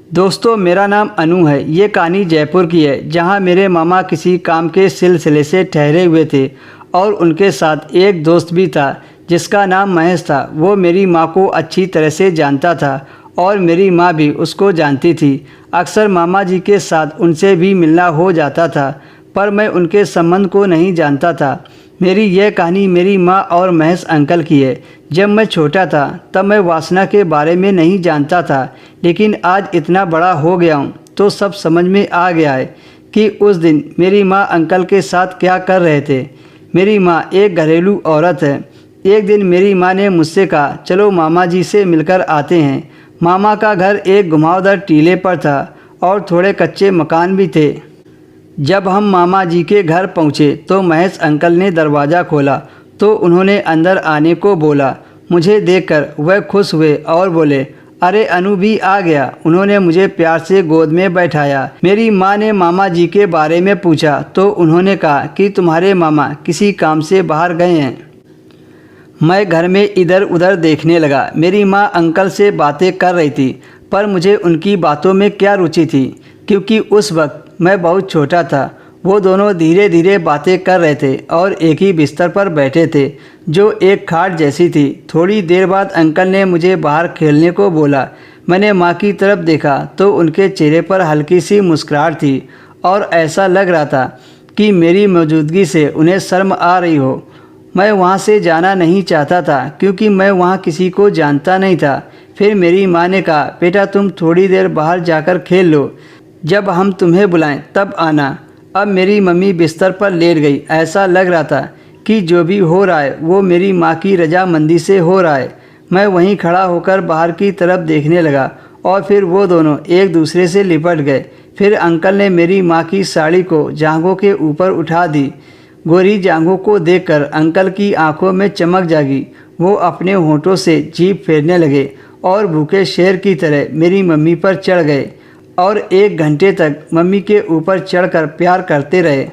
दोस्तों, मेरा नाम अनु है। ये कहानी जयपुर की है, जहाँ मेरे मामा किसी काम के सिलसिले से ठहरे हुए थे और उनके साथ एक दोस्त भी था जिसका नाम महेश था। वो मेरी माँ को अच्छी तरह से जानता था और मेरी माँ भी उसको जानती थी। अक्सर मामा जी के साथ उनसे भी मिलना हो जाता था, पर मैं उनके संबंध को नहीं जानता था। मेरी यह कहानी मेरी माँ और महेश अंकल की है। जब मैं छोटा था तब मैं वासना के बारे में नहीं जानता था, लेकिन आज इतना बड़ा हो गया हूँ तो सब समझ में आ गया है कि उस दिन मेरी माँ अंकल के साथ क्या कर रहे थे। मेरी माँ एक घरेलू औरत है। एक दिन मेरी माँ ने मुझसे कहा, चलो मामा जी से मिलकर आते हैं। मामा का घर एक घुमावदार टीले पर था और थोड़े कच्चे मकान भी थे। जब हम मामा जी के घर पहुँचे तो महेश अंकल ने दरवाज़ा खोला तो उन्होंने अंदर आने को बोला। मुझे देखकर वह खुश हुए और बोले, अरे अनु भी आ गया। उन्होंने मुझे प्यार से गोद में बैठाया। मेरी माँ ने मामा जी के बारे में पूछा तो उन्होंने कहा कि तुम्हारे मामा किसी काम से बाहर गए हैं। मैं घर में इधर उधर देखने लगा। मेरी माँ अंकल से बातें कर रही थी, पर मुझे उनकी बातों में क्या रुचि थी, क्योंकि उस वक्त मैं बहुत छोटा था। वो दोनों धीरे धीरे बातें कर रहे थे और एक ही बिस्तर पर बैठे थे जो एक खाट जैसी थी। थोड़ी देर बाद अंकल ने मुझे बाहर खेलने को बोला। मैंने माँ की तरफ देखा तो उनके चेहरे पर हल्की सी मुस्कुराहट थी और ऐसा लग रहा था कि मेरी मौजूदगी से उन्हें शर्म आ रही हो। मैं वहाँ से जाना नहीं चाहता था क्योंकि मैं वहाँ किसी को जानता नहीं था। फिर मेरी माँ ने कहा, बेटा तुम थोड़ी देर बाहर जाकर खेल लो, जब हम तुम्हें बुलाएं तब आना। अब मेरी मम्मी बिस्तर पर लेट गई। ऐसा लग रहा था कि जो भी हो रहा है वो मेरी माँ की रजामंदी से हो रहा है। मैं वहीं खड़ा होकर बाहर की तरफ देखने लगा और फिर वो दोनों एक दूसरे से लिपट गए। फिर अंकल ने मेरी माँ की साड़ी को जांघों के ऊपर उठा दी। गोरी जांघों को देखकर अंकल की आंखों में चमक जागी। वो अपने होंठों से जीभ फेरने लगे और भूखे शेर की तरह मेरी मम्मी पर चढ़ गए और 1 घंटे तक मम्मी के ऊपर चढ़कर प्यार करते रहे।